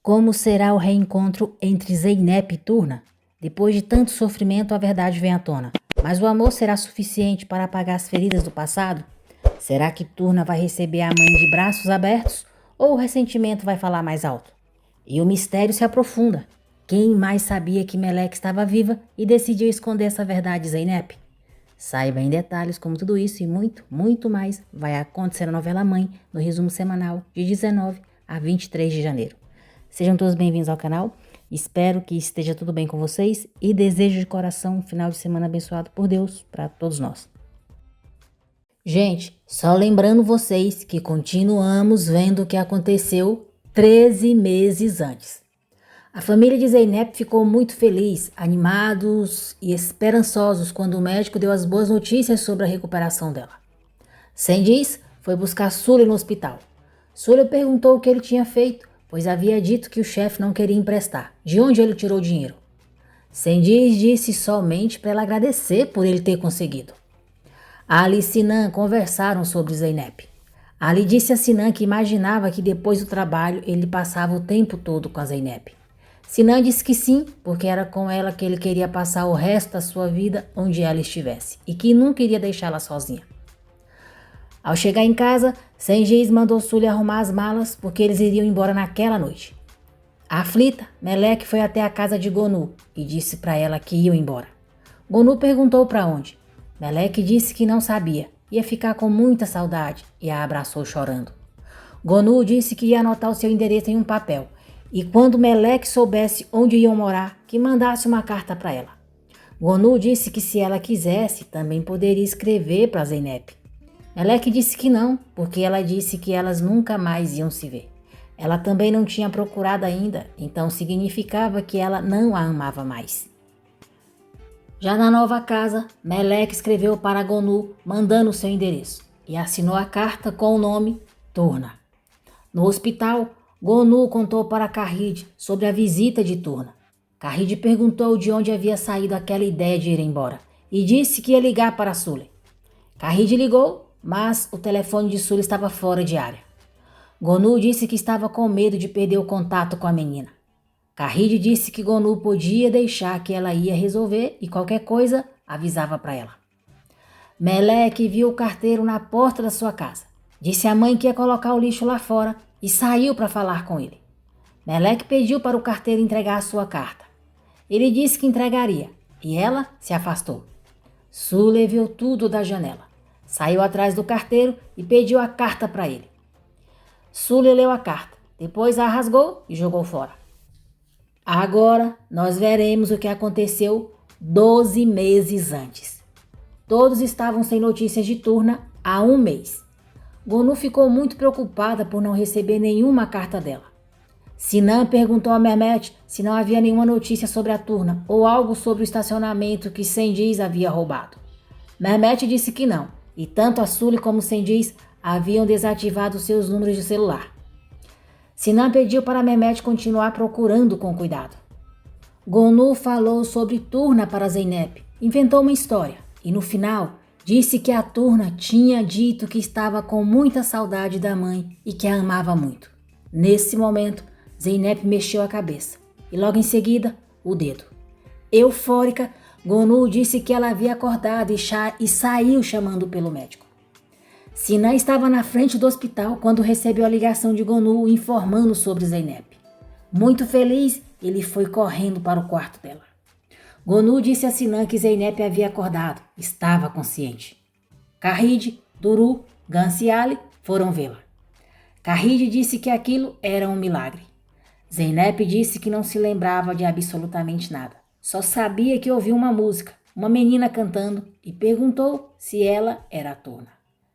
Como será o reencontro entre Zeynep e Turna? Depois de tanto sofrimento, a verdade vem à tona. Mas o amor será suficiente para apagar as feridas do passado? Será que Turna vai receber a mãe de braços abertos? Ou o ressentimento vai falar mais alto? E o mistério se aprofunda. Quem mais sabia que Meleque estava viva e decidiu esconder essa verdade de Zeynep? Saiba em detalhes como tudo isso e muito, muito mais vai acontecer na novela Mãe, no resumo semanal de 19 a 23 de janeiro. Sejam todos bem-vindos ao canal, espero que esteja tudo bem com vocês e desejo de coração um final de semana abençoado por Deus para todos nós. Gente, só lembrando vocês que continuamos vendo o que aconteceu 13 meses antes. A família de Zeynep ficou muito feliz, animados e esperançosos quando o médico deu as boas notícias sobre a recuperação dela. Sendiz foi buscar Sule no hospital. Sule perguntou o que ele tinha feito, pois havia dito que o chefe não queria emprestar. De onde ele tirou o dinheiro? Sendiz disse somente para ela agradecer por ele ter conseguido. Ali e Sinan conversaram sobre Zeynep. Ali disse a Sinan que imaginava que depois do trabalho ele passava o tempo todo com a Zeynep. Sinan disse que sim, porque era com ela que ele queria passar o resto da sua vida onde ela estivesse e que nunca iria deixá-la sozinha. Ao chegar em casa, Sendiz mandou Sule arrumar as malas porque eles iriam embora naquela noite. Aflita, Meleque foi até a casa de Gonu e disse para ela que iam embora. Gonu perguntou para onde. Meleque disse que não sabia, ia ficar com muita saudade e a abraçou chorando. Gonu disse que ia anotar o seu endereço em um papel e quando Meleque soubesse onde iam morar, que mandasse uma carta para ela. Gonu disse que se ela quisesse, também poderia escrever para Zeynep. Meleque disse que não, porque ela disse que elas nunca mais iam se ver. Ela também não tinha procurado ainda, então significava que ela não a amava mais. Já na nova casa, Meleque escreveu para Gonu, mandando o seu endereço, e assinou a carta com o nome Turna. No hospital, Gonu contou para Kahid sobre a visita de Turna. Kahid perguntou de onde havia saído aquela ideia de ir embora, e disse que ia ligar para Sule. Kahid ligou, mas o telefone de Sule estava fora de área. Gonu disse que estava com medo de perder o contato com a menina. Kahid disse que Gonu podia deixar que ela ia resolver e qualquer coisa avisava para ela. Meleque viu o carteiro na porta da sua casa. Disse à mãe que ia colocar o lixo lá fora e saiu para falar com ele. Meleque pediu para o carteiro entregar a sua carta. Ele disse que entregaria e ela se afastou. Sule viu tudo da janela. Saiu atrás do carteiro e pediu a carta para ele. Sule leu a carta, depois a rasgou e jogou fora. Agora nós veremos o que aconteceu 12 meses antes. Todos estavam sem notícias de Turna há um mês. Gonu ficou muito preocupada por não receber nenhuma carta dela. Sinan perguntou a Mehmet se não havia nenhuma notícia sobre a Turna ou algo sobre o estacionamento que Sendiz havia roubado. Mehmet disse que não, e tanto a Sule como Sendiz haviam desativado seus números de celular. Sinan pediu para Mehmet continuar procurando com cuidado. Gonu falou sobre Turna para Zeynep, inventou uma história e no final disse que a Turna tinha dito que estava com muita saudade da mãe e que a amava muito. Nesse momento, Zeynep mexeu a cabeça e logo em seguida o dedo. Eufórica, Gonu disse que ela havia acordado e saiu chamando pelo médico. Sinan estava na frente do hospital quando recebeu a ligação de Gonu informando sobre Zeynep. Muito feliz, ele foi correndo para o quarto dela. Gonu disse a Sinan que Zeynep havia acordado, estava consciente. Kahid, Duru, Gans e Ali foram vê-la. Kahid disse que aquilo era um milagre. Zeynep disse que não se lembrava de absolutamente nada. Só sabia que ouviu uma música, uma menina cantando e perguntou se ela era a Turna.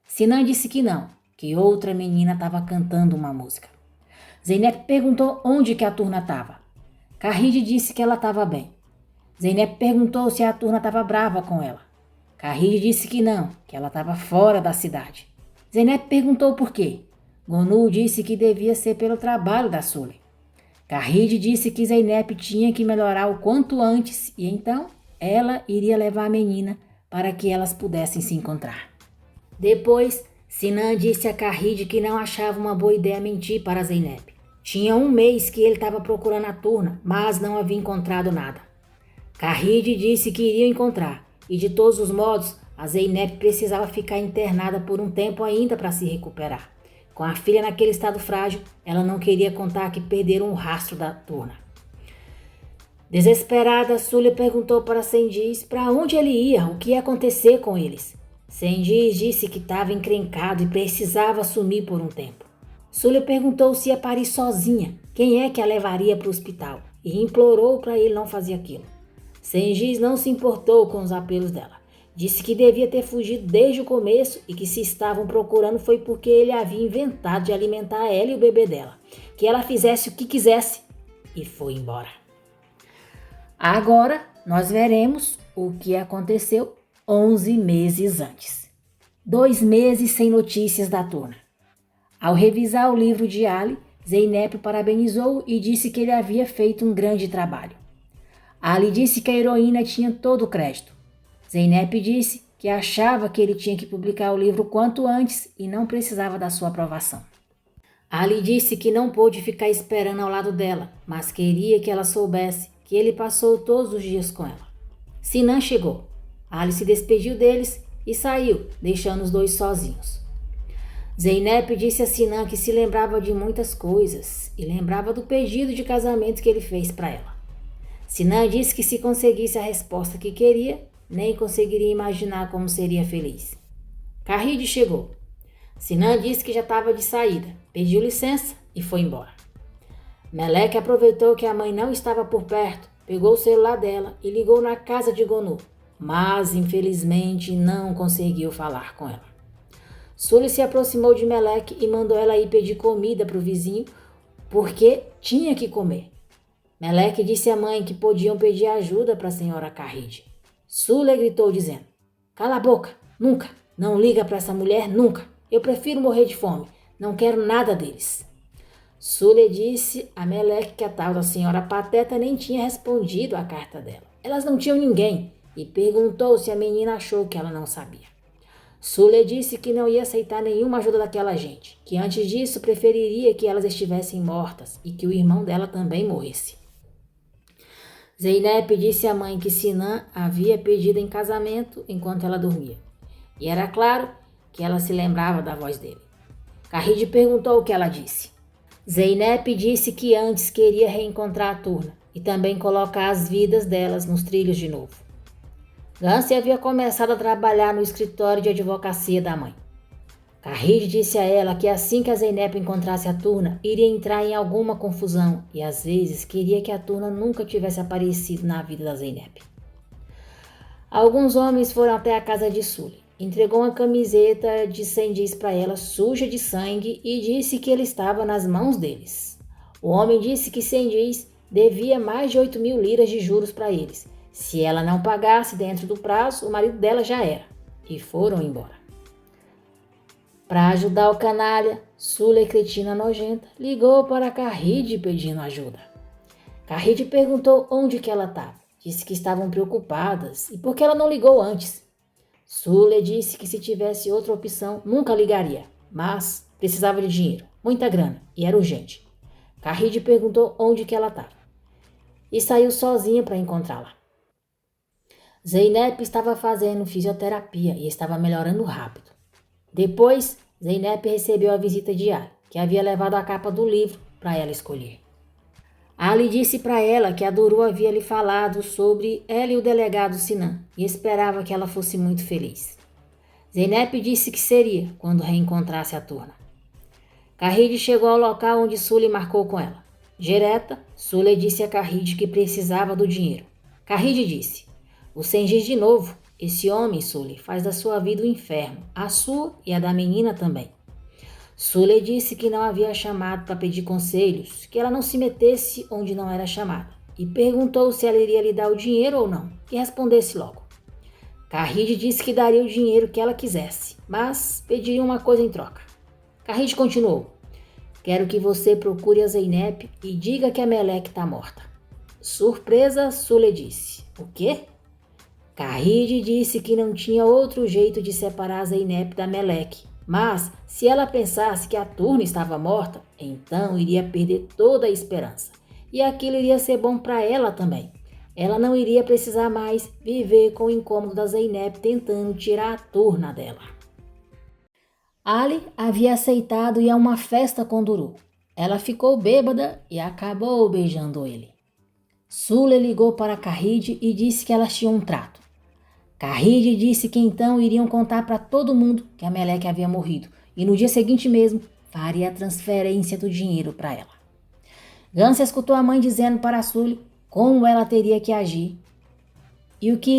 Sinan disse que não, que outra menina estava cantando uma música. Zeynep perguntou onde que a Turna estava. Kahid disse que ela estava bem. Zeynep perguntou se a Turna estava brava com ela. Kahid disse que não, que ela estava fora da cidade. Zeynep perguntou por quê. Gonu disse que devia ser pelo trabalho da Sule. Kahid disse que Zeynep tinha que melhorar o quanto antes e então ela iria levar a menina para que elas pudessem se encontrar. Depois, Sinan disse a Kahid que não achava uma boa ideia mentir para Zeynep. Tinha um mês que ele estava procurando a Turna, mas não havia encontrado nada. Carride disse que iria encontrar, e de todos os modos, a Zeynep precisava ficar internada por um tempo ainda para se recuperar. Com a filha naquele estado frágil, ela não queria contar que perderam o rastro da Turna. Desesperada, Súlia perguntou para Sendiz para onde ele ia, o que ia acontecer com eles. Sendiz disse que estava encrencado e precisava sumir por um tempo. Súlia perguntou se ia parir sozinha, quem é que a levaria para o hospital, e implorou para ele não fazer aquilo. Sendiz não se importou com os apelos dela. Disse que devia ter fugido desde o começo e que se estavam procurando foi porque ele havia inventado de alimentar ela e o bebê dela, que ela fizesse o que quisesse, e foi embora. Agora nós veremos o que aconteceu 11 meses antes. 2 meses sem notícias da Turna. Ao revisar o livro de Ali, Zeynep parabenizou e disse que ele havia feito um grande trabalho. Ali disse que a heroína tinha todo o crédito. Zeynep disse que achava que ele tinha que publicar o livro quanto antes e não precisava da sua aprovação. Ali disse que não pôde ficar esperando ao lado dela, mas queria que ela soubesse que ele passou todos os dias com ela. Sinan chegou. Ali se despediu deles e saiu, deixando os dois sozinhos. Zeynep disse a Sinan que se lembrava de muitas coisas e lembrava do pedido de casamento que ele fez para ela. Sinan disse que se conseguisse a resposta que queria, nem conseguiria imaginar como seria feliz. Carride chegou. Sinan disse que já estava de saída, pediu licença e foi embora. Meleque aproveitou que a mãe não estava por perto, pegou o celular dela e ligou na casa de Gonu, mas infelizmente não conseguiu falar com ela. Súlia se aproximou de Meleque e mandou ela ir pedir comida para o vizinho, porque tinha que comer. Meleque disse à mãe que podiam pedir ajuda para a senhora Carride. Súlia gritou dizendo: "Cala a boca, nunca, não liga para essa mulher nunca, eu prefiro morrer de fome, não quero nada deles." Súlia disse a Meleque que a tal da senhora Pateta nem tinha respondido à carta dela. Elas não tinham ninguém e perguntou se a menina achou que ela não sabia. Súlia disse que não ia aceitar nenhuma ajuda daquela gente, que antes disso preferiria que elas estivessem mortas e que o irmão dela também morresse. Zeynep disse à mãe que Sinan havia pedido em casamento enquanto ela dormia. E era claro que ela se lembrava da voz dele. Carride perguntou o que ela disse. Zeynep disse que antes queria reencontrar a Turna e também colocar as vidas delas nos trilhos de novo. Gância havia começado a trabalhar no escritório de advocacia da mãe. Carride disse a ela que assim que a Zeynep encontrasse a Turna, iria entrar em alguma confusão e às vezes queria que a Turna nunca tivesse aparecido na vida da Zeynep. Alguns homens foram até a casa de Súlia. Entregou uma camiseta de Sendiz para ela, suja de sangue, e disse que ele estava nas mãos deles. O homem disse que Sendiz devia mais de 8.000 liras de juros para eles. Se ela não pagasse dentro do prazo, o marido dela já era. E foram embora. Para ajudar o canalha, Súlia, cretina nojenta, ligou para Carride pedindo ajuda. Carride perguntou onde que ela estava. Disse que estavam preocupadas e por que ela não ligou antes. Súlia disse que se tivesse outra opção, nunca ligaria, mas precisava de dinheiro, muita grana, e era urgente. Carride perguntou onde que ela estava e saiu sozinha para encontrá-la. Zeynep estava fazendo fisioterapia e estava melhorando rápido. Depois, Zeynep recebeu a visita de Ali, que havia levado a capa do livro para ela escolher. Ali disse para ela que a Duru havia lhe falado sobre ela e o delegado Sinan e esperava que ela fosse muito feliz. Zeynep disse que seria quando reencontrasse a Turna. Carride chegou ao local onde Súlia marcou com ela. Direta, Súlia disse a Carride que precisava do dinheiro. Carride disse: "O Sendiz de novo. Esse homem, Súlia, faz da sua vida um inferno, a sua e a da menina também." Súlia disse que não havia chamado para pedir conselhos, que ela não se metesse onde não era chamada, e perguntou se ela iria lhe dar o dinheiro ou não, e respondesse logo. Carride disse que daria o dinheiro que ela quisesse, mas pediria uma coisa em troca. Carride continuou: "Quero que você procure a Zeynep e diga que a Meleque está morta." Surpresa, Súlia disse: "O quê?" Carride disse que não tinha outro jeito de separar a Zeynep da Meleque, Mas, se ela pensasse que a Turna estava morta, então iria perder toda a esperança. E aquilo iria ser bom para ela também. Ela não iria precisar mais viver com o incômodo da Zeynep tentando tirar a Turna dela. Ali havia aceitado ir a uma festa com Duru. Ela ficou bêbada e acabou beijando ele. Sule ligou para Carride e disse que elas tinham um trato. Carride disse que então iriam contar para todo mundo que a Meleque havia morrido e no dia seguinte mesmo faria a transferência do dinheiro para ela. Gansa escutou a mãe dizendo para Sule como ela teria que agir e que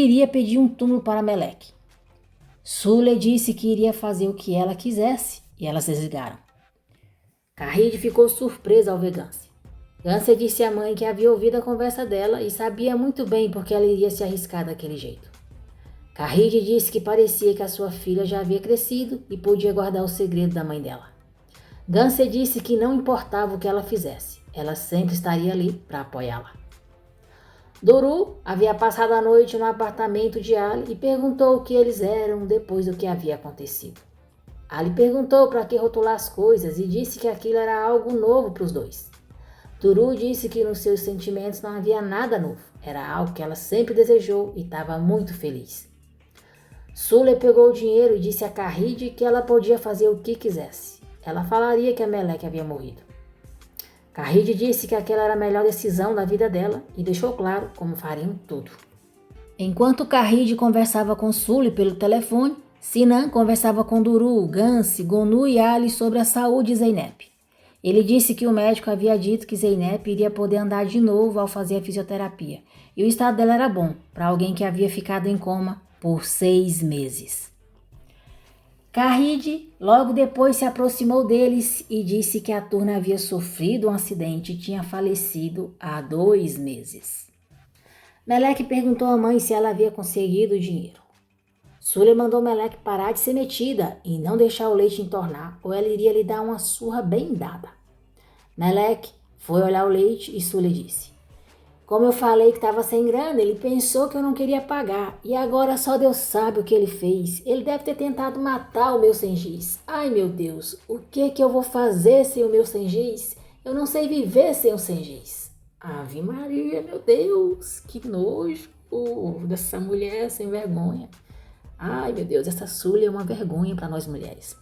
iria pedir um túmulo para Meleque. Sule disse que iria fazer o que ela quisesse e elas desligaram. Carride ficou surpresa ao ver Gansa. Gansa disse à mãe que havia ouvido a conversa dela e sabia muito bem porque ela iria se arriscar daquele jeito. Carride disse que parecia que a sua filha já havia crescido e podia guardar o segredo da mãe dela. Gansa disse que não importava o que ela fizesse, ela sempre estaria ali para apoiá-la. Duru havia passado a noite no apartamento de Ali e perguntou o que eles eram depois do que havia acontecido. Ali perguntou para que rotular as coisas e disse que aquilo era algo novo para os dois. Duru disse que nos seus sentimentos não havia nada novo, era algo que ela sempre desejou e estava muito feliz. Sule pegou o dinheiro e disse a Carride que ela podia fazer o que quisesse. Ela falaria que a Meleque havia morrido. Carride disse que aquela era a melhor decisão da vida dela e deixou claro como fariam tudo. Enquanto Carride conversava com Sule pelo telefone, Sinan conversava com Duru, Gansi, Gonu e Ali sobre a saúde de Zeynep. Ele disse que o médico havia dito que Zeynep iria poder andar de novo ao fazer a fisioterapia e o estado dela era bom para alguém que havia ficado em coma por 6 meses. Carride logo depois se aproximou deles e disse que a Turna havia sofrido um acidente e tinha falecido há 2 meses. Meleque perguntou à mãe se ela havia conseguido o dinheiro. Sule mandou Meleque parar de ser metida e não deixar o leite entornar ou ela iria lhe dar uma surra bem dada. Meleque foi olhar o leite e Sule disse: como eu falei que estava sem grana, ele pensou que eu não queria pagar. E agora só Deus sabe o que ele fez. Ele deve ter tentado matar o meu Sengiz. Ai, meu Deus, o que eu vou fazer sem o meu Sengiz? Eu não sei viver sem o Sengiz. Ave Maria, meu Deus, que nojo dessa mulher sem vergonha. Ai, meu Deus, essa Sule é uma vergonha para nós mulheres.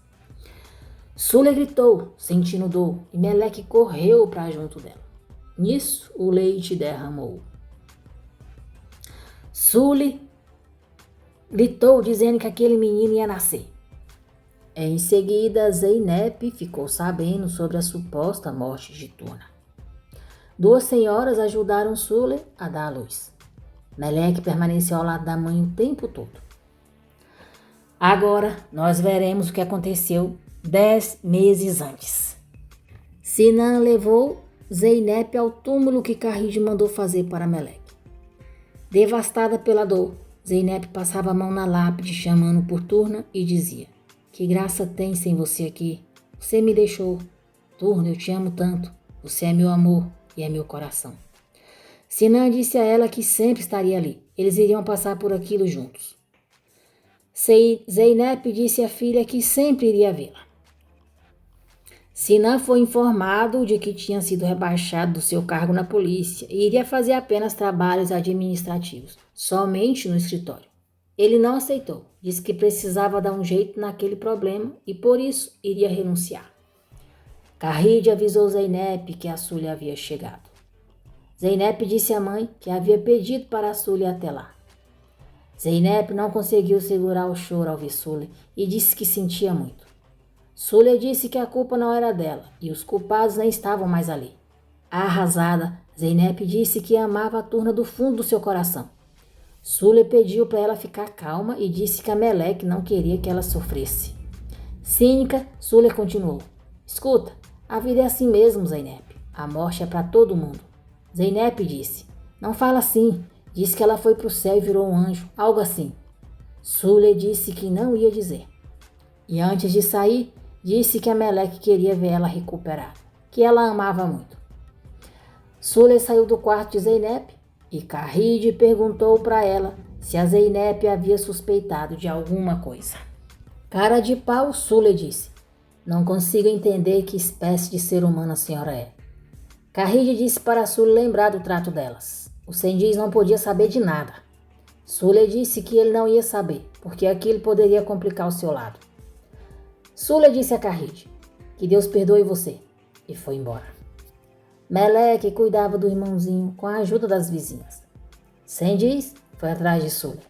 Sule gritou, sentindo dor, e Meleque correu para junto dela. Nisso, o leite derramou. Sule gritou dizendo que aquele menino ia nascer. Em seguida, Zeynep ficou sabendo sobre a suposta morte de Turna. 2 senhoras ajudaram Sule a dar à luz. Meleque permaneceu ao lado da mãe o tempo todo. Agora, nós veremos o que aconteceu 10 meses antes. Sinan levou Zeynep ao túmulo que Carride mandou fazer para Meleque. Devastada pela dor, Zeynep passava a mão na lápide chamando por Turna e dizia: que graça tem sem você aqui? Você me deixou. Turna, eu te amo tanto. Você é meu amor e é meu coração. Sinan disse a ela que sempre estaria ali. Eles iriam passar por aquilo juntos. Zeynep disse à filha que sempre iria vê-la. Sinan foi informado de que tinha sido rebaixado do seu cargo na polícia e iria fazer apenas trabalhos administrativos, somente no escritório. Ele não aceitou, disse que precisava dar um jeito naquele problema e por isso iria renunciar. Carride avisou Zeynep que a Sule havia chegado. Zeynep disse à mãe que havia pedido para a Sule até lá. Zeynep não conseguiu segurar o choro ao ver Sule e disse que sentia muito. Sule disse que a culpa não era dela e os culpados nem estavam mais ali. Arrasada, Zeynep disse que amava a Turna do fundo do seu coração. Sule pediu para ela ficar calma e disse que a Meleque não queria que ela sofresse. Cínica, Sule continuou: escuta, a vida é assim mesmo, Zeynep. A morte é para todo mundo. Zeynep disse: não fala assim. Disse que ela foi para o céu e virou um anjo, algo assim. Sule disse que não ia dizer. E antes de sair, disse que a Meleque queria ver ela recuperada, que ela a amava muito. Sule saiu do quarto de Zeynep e Carride perguntou para ela se a Zeynep havia suspeitado de alguma coisa. Cara de pau, Sule disse. Não consigo entender que espécie de ser humano a senhora é. Carride disse para Sule lembrar do trato delas. O Sendiz não podia saber de nada. Sule disse que ele não ia saber, porque aquilo poderia complicar o seu lado. Sule disse a Carride, que Deus perdoe você, e foi embora. Meleque cuidava do irmãozinho com a ajuda das vizinhas. Sendiz foi atrás de Sule.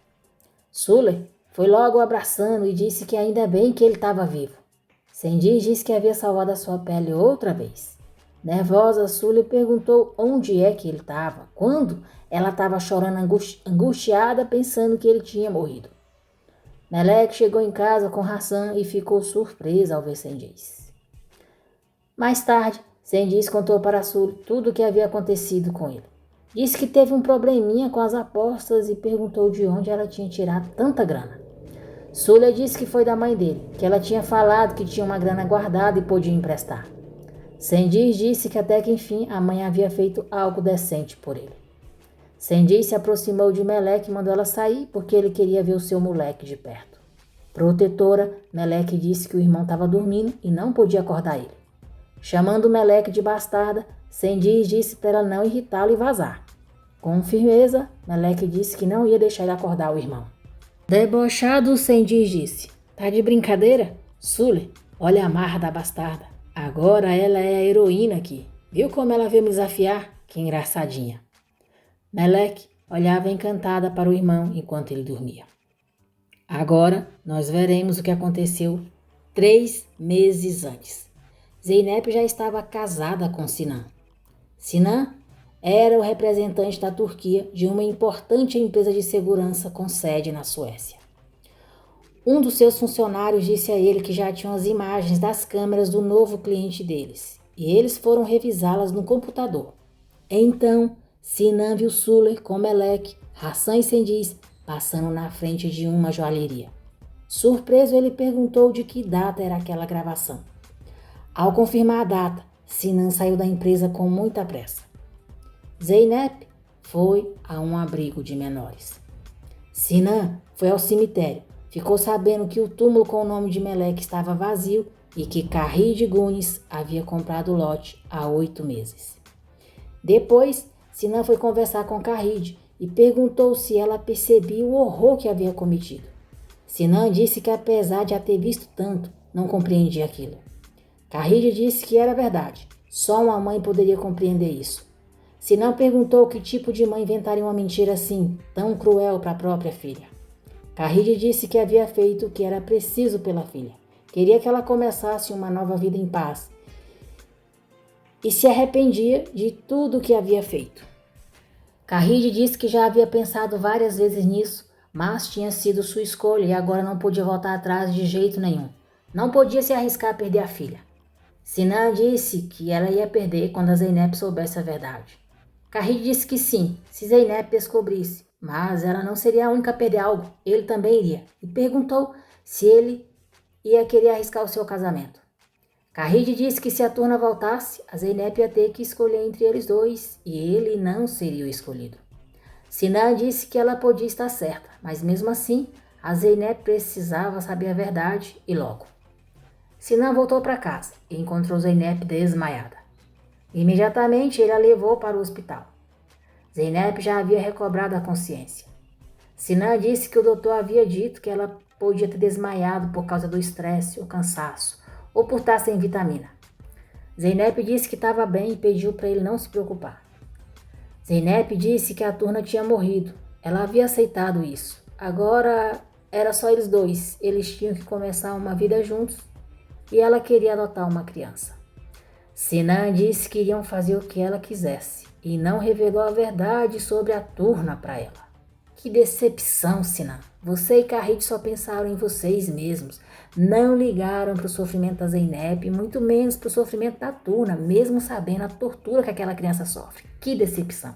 Sule foi logo abraçando e disse que ainda bem que ele estava vivo. Sendiz disse que havia salvado a sua pele outra vez. Nervosa, Sule perguntou onde é que ele estava, quando ela estava chorando angustiada, pensando que ele tinha morrido. Meleque chegou em casa com Hassan e ficou surpresa ao ver Sendiz. Mais tarde, Sendiz contou para Sule tudo o que havia acontecido com ele. Disse que teve um probleminha com as apostas e perguntou de onde ela tinha tirado tanta grana. Sule disse que foi da mãe dele, que ela tinha falado que tinha uma grana guardada e podia emprestar. Sendiz disse que até que enfim a mãe havia feito algo decente por ele. Sendiz se aproximou de Meleque e mandou ela sair porque ele queria ver o seu moleque de perto. Protetora, Meleque disse que o irmão estava dormindo e não podia acordar ele. Chamando Meleque de bastarda, Sendiz disse para ela não irritá-lo e vazar. Com firmeza, Meleque disse que não ia deixar ele acordar o irmão. Debochado, Sendiz disse: Tá de brincadeira? Sule, olha a marra da bastarda. Agora ela é a heroína aqui. Viu como ela veio me desafiar? Que engraçadinha. Meleque olhava encantada para o irmão enquanto ele dormia. Agora nós veremos o que aconteceu 3 meses antes. Zeynep já estava casada com Sinan. Sinan era o representante da Turquia de uma importante empresa de segurança com sede na Suécia. Um dos seus funcionários disse a ele que já tinham as imagens das câmeras do novo cliente deles, e eles foram revisá-las no computador. Então, Sinan viu Sule com Meleque, Hassan e Sendiz passando na frente de uma joalheria. Surpreso, ele perguntou de que data era aquela gravação. Ao confirmar a data, Sinan saiu da empresa com muita pressa. Zeynep foi a um abrigo de menores. Sinan foi ao cemitério. Ficou sabendo que o túmulo com o nome de Meleque estava vazio e que Carride Gunes havia comprado o lote há 8 meses. Depois, Sinan foi conversar com Carride e perguntou se ela percebia o horror que havia cometido. Sinan disse que apesar de a ter visto tanto, não compreendia aquilo. Carride disse que era verdade, só uma mãe poderia compreender isso. Sinan perguntou que tipo de mãe inventaria uma mentira assim, tão cruel para a própria filha. Carride disse que havia feito o que era preciso pela filha. Queria que ela começasse uma nova vida em paz. E se arrependia de tudo o que havia feito. Carride disse que já havia pensado várias vezes nisso, mas tinha sido sua escolha e agora não podia voltar atrás de jeito nenhum. Não podia se arriscar a perder a filha. Sinan disse que ela ia perder quando a Zeynep soubesse a verdade. Carride disse que sim, se Zeynep descobrisse. Mas ela não seria a única a perder algo, ele também iria. E perguntou se ele ia querer arriscar o seu casamento. Carride disse que se a turma voltasse, a Zeynep ia ter que escolher entre eles dois e ele não seria o escolhido. Sinan disse que ela podia estar certa, mas mesmo assim, a Zeynep precisava saber a verdade e logo. Sinan voltou para casa e encontrou Zeynep desmaiada. Imediatamente ele a levou para o hospital. Zeynep já havia recobrado a consciência. Sinan disse que o doutor havia dito que ela podia ter desmaiado por causa do estresse ou cansaço, ou por estar sem vitamina. Zeynep disse que estava bem e pediu para ele não se preocupar. Zeynep disse que a turma tinha morrido. Ela havia aceitado isso. Agora era só eles dois. Eles tinham que começar uma vida juntos e ela queria adotar uma criança. Sinan disse que iriam fazer o que ela quisesse e não revelou a verdade sobre a turma para ela. Que decepção, Sinan. Você e Carride só pensaram em vocês mesmos. Não ligaram para o sofrimento da Zeynep, muito menos para o sofrimento da turma, mesmo sabendo a tortura que aquela criança sofre. Que decepção.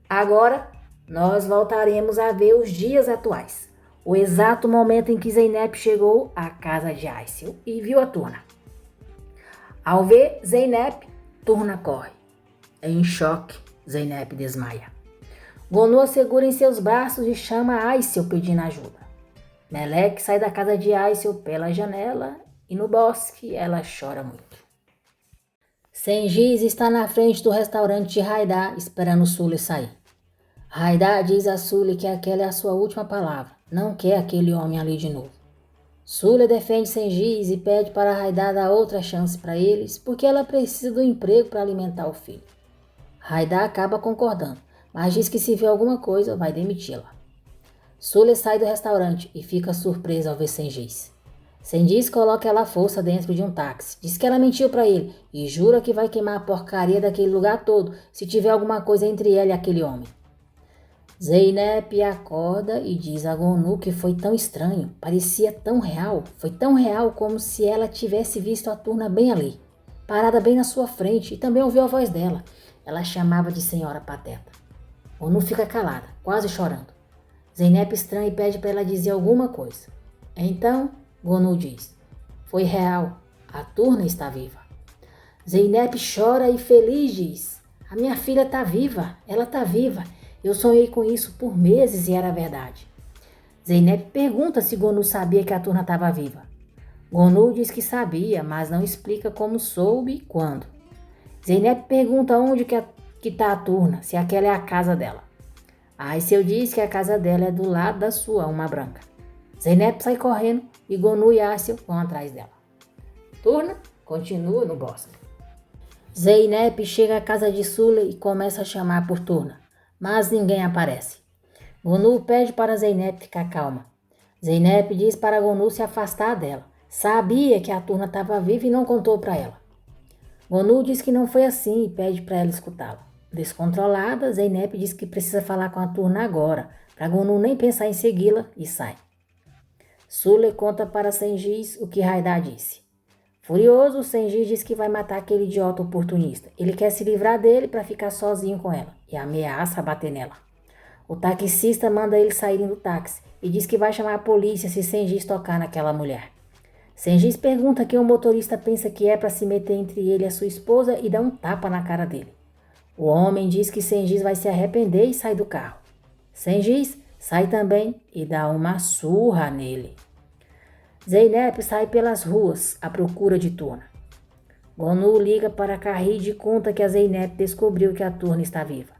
Agora, nós voltaremos a ver os dias atuais. O exato momento em que Zeynep chegou à casa de Aysel e viu a turma. Ao ver Zeynep, Turna corre. Em choque, Zeynep desmaia. Gonô a segura em seus braços e chama Aysel pedindo ajuda. Meleque sai da casa de Aisel pela janela e no bosque ela chora muito. Sengiz está na frente do restaurante de Haidar esperando Sule sair. Haidar diz a Sule que aquela é a sua última palavra, não quer aquele homem ali de novo. Sule defende Sengiz e pede para Haidar dar outra chance para eles, porque ela precisa do emprego para alimentar o filho. Haidar acaba concordando, mas diz que se vê alguma coisa vai demiti-la. Sule sai do restaurante e fica surpresa ao ver Sengiz. Sengiz coloca ela à força dentro de um táxi, diz que ela mentiu para ele e jura que vai queimar a porcaria daquele lugar todo se tiver alguma coisa entre ela e aquele homem. Zeynep acorda e diz a Gonu que foi tão estranho, parecia tão real, foi tão real como se ela tivesse visto a Turna bem ali, parada bem na sua frente, e também ouviu a voz dela. Ela chamava de Senhora Pateta. Gonu fica calada, quase chorando. Zeynep estranha e pede para ela dizer alguma coisa. Então, Gonu diz: foi real, a Turna está viva. Zeynep chora e feliz diz: a minha filha está viva, ela está viva. Eu sonhei com isso por meses e era verdade. Zeynep pergunta se Gonu sabia que a Turna estava viva. Gonu diz que sabia, mas não explica como soube e quando. Zeynep pergunta onde que está a Turna, se aquela é a casa dela. Aisel diz que a casa dela é do lado da sua, uma branca. Zeynep sai correndo e Gonu e Aisel vão atrás dela. Turna continua no bosque. Zeynep chega à casa de Sule e começa a chamar por Turna, mas ninguém aparece. Gonu pede para Zeynep ficar calma. Zeynep diz para Gonu se afastar dela. Sabia que a Turna estava viva e não contou para ela. Gonu diz que não foi assim e pede para ela escutá-la. Descontrolada, Zeynep diz que precisa falar com a Turna agora, para Gonu nem pensar em segui-la, e sai. Sule conta para Sengiz o que Haidar disse. Furioso, Sengiz diz que vai matar aquele idiota oportunista. Ele quer se livrar dele para ficar sozinho com ela e ameaça bater nela. O taxista manda eles saírem do táxi e diz que vai chamar a polícia se Sengiz tocar naquela mulher. Sengiz pergunta quem o motorista pensa que é para se meter entre ele e a sua esposa e dá um tapa na cara dele. O homem diz que Sengiz vai se arrepender e sai do carro. Sengiz sai também e dá uma surra nele. Zeynep sai pelas ruas à procura de Turna. Gonu liga para Kahid e conta que a Zeynep descobriu que a Turna está viva.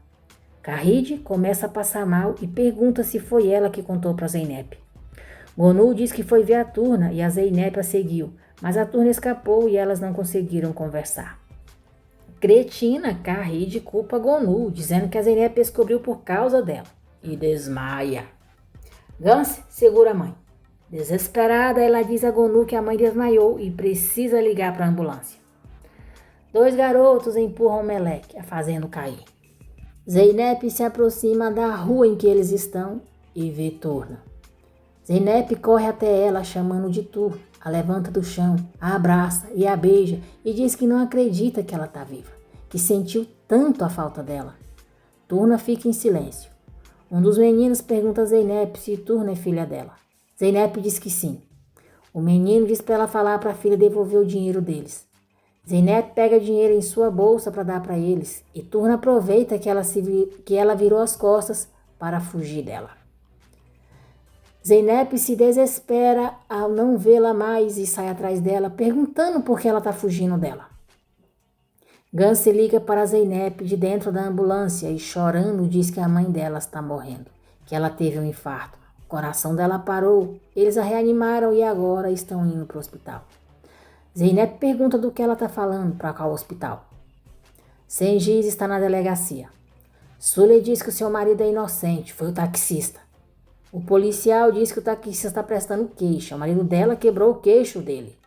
Kahid começa a passar mal e pergunta se foi ela que contou para Zeynep. Gonu diz que foi ver a Turna e a Zeynep a seguiu, mas a Turna escapou e elas não conseguiram conversar. Cretina, Kahid culpa Gonu, dizendo que a Zeynep descobriu por causa dela, e desmaia. Gance segura a mãe. Desesperada, ela diz a Gonu que a mãe desmaiou e precisa ligar para a ambulância. 2 garotos empurram Meleque, a fazendo cair. Zeynep se aproxima da rua em que eles estão e vê Turna. Zeynep corre até ela, chamando de Tu, a levanta do chão, a abraça e a beija e diz que não acredita que ela está viva, que sentiu tanto a falta dela. Turna fica em silêncio. Um dos meninos pergunta a Zeynep se Turna é filha dela. Zeynep diz que sim. O menino diz para ela falar para a filha devolver o dinheiro deles. Zeynep pega dinheiro em sua bolsa para dar para eles e Turna aproveita que ela virou as costas para fugir dela. Zeynep se desespera ao não vê-la mais e sai atrás dela, perguntando por que ela está fugindo dela. Gance liga para Zeynep de dentro da ambulância e chorando diz que a mãe dela está morrendo, que ela teve um infarto. O coração dela parou, eles a reanimaram e agora estão indo para o hospital. Zeynep pergunta do que ela está falando para qual hospital. Sengiz está na delegacia. Sule diz que o seu marido é inocente, foi o taxista. O policial diz que o taxista está prestando queixa, o marido dela quebrou o queixo dele.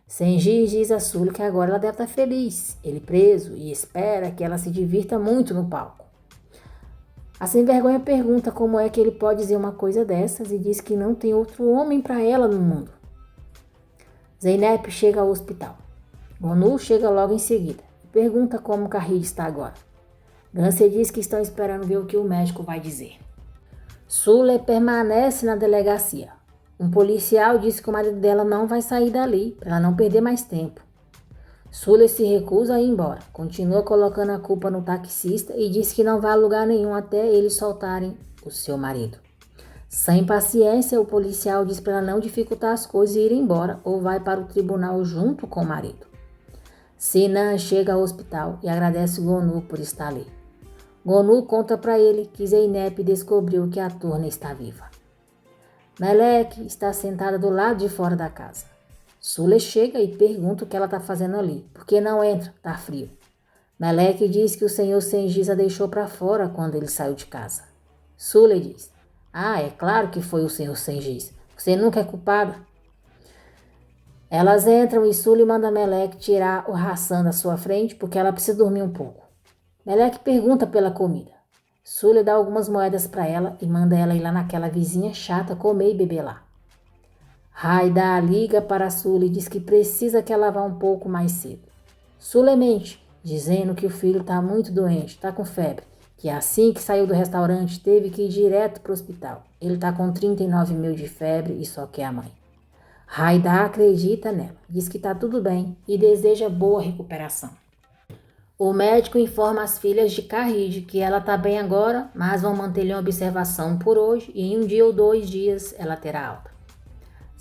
Sengiz diz a Sule que agora ela deve estar feliz, ele preso, e espera que ela se divirta muito no palco. A sem-vergonha pergunta como é que ele pode dizer uma coisa dessas e diz que não tem outro homem para ela no mundo. Zeynep chega ao hospital. Gonu chega logo em seguida e pergunta como Kahid está agora. Gance diz que estão esperando ver o que o médico vai dizer. Sule permanece na delegacia. Um policial disse que o marido dela não vai sair dali, para ela não perder mais tempo. Sule se recusa a ir embora, continua colocando a culpa no taxista e diz que não vai a lugar nenhum até eles soltarem o seu marido. Sem paciência, o policial diz para ela não dificultar as coisas e ir embora ou vai para o tribunal junto com o marido. Sinan chega ao hospital e agradece Gonu por estar ali. Gonu conta para ele que Zeynep descobriu que a Turna está viva. Melek está sentada do lado de fora da casa. Sule chega e pergunta o que ela está fazendo ali. Por que não entra? Está frio. Melek diz que o senhor Sengiz a deixou para fora quando ele saiu de casa. Sule diz: é claro que foi o senhor Sengiz. Você nunca é culpada. Elas entram e Sule manda Melek tirar o ração da sua frente porque ela precisa dormir um pouco. Melek pergunta pela comida. Sule dá algumas moedas para ela e manda ela ir lá naquela vizinha chata comer e beber lá. Haidar liga para Sule e diz que precisa que ela vá um pouco mais cedo. Sule mente, dizendo que o filho está muito doente, está com febre, que assim que saiu do restaurante teve que ir direto para o hospital. Ele está com 39 mil de febre e só quer a mãe. Haidar acredita nela, diz que está tudo bem e deseja boa recuperação. O médico informa as filhas de Khalid que ela está bem agora, mas vão manter-lhe uma observação por hoje e em 1 dia ou 2 dias ela terá alta.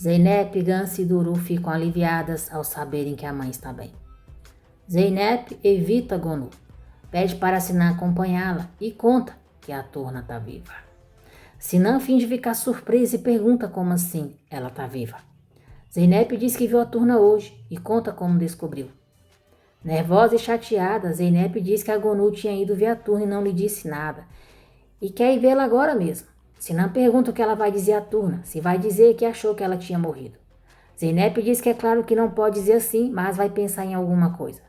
Zeynep, Gans e Duru ficam aliviadas ao saberem que a mãe está bem. Zeynep evita Gonu, pede para Sinan acompanhá-la e conta que a Turna está viva. Sinan finge ficar surpresa e pergunta como assim ela está viva. Zeynep diz que viu a Turna hoje e conta como descobriu. Nervosa e chateada, Zeynep diz que a Gonu tinha ido ver a Turna e não lhe disse nada e quer ir vê-la agora mesmo. Sinan pergunta o que ela vai dizer à Turna, se vai dizer que achou que ela tinha morrido. Zeynep diz que é claro que não pode dizer assim, mas vai pensar em alguma coisa.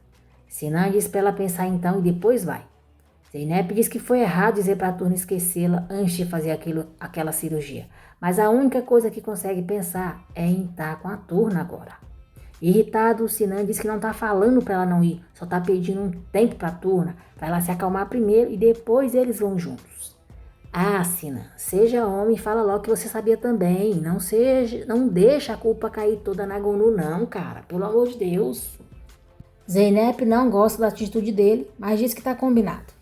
Sinan diz para ela pensar então e depois vai. Zeynep diz que foi errado dizer para a Turna esquecê-la antes de fazer aquela cirurgia, mas a única coisa que consegue pensar é em estar com a Turna agora. Irritado, Sinan diz que não está falando para ela não ir, só está pedindo um tempo para a Turna, para ela se acalmar primeiro e depois eles vão juntos. Sinan, seja homem e fala logo que você sabia também, não deixa a culpa cair toda na Gonu não, cara, pelo amor de Deus. Zeynep não gosta da atitude dele, mas diz que está combinado.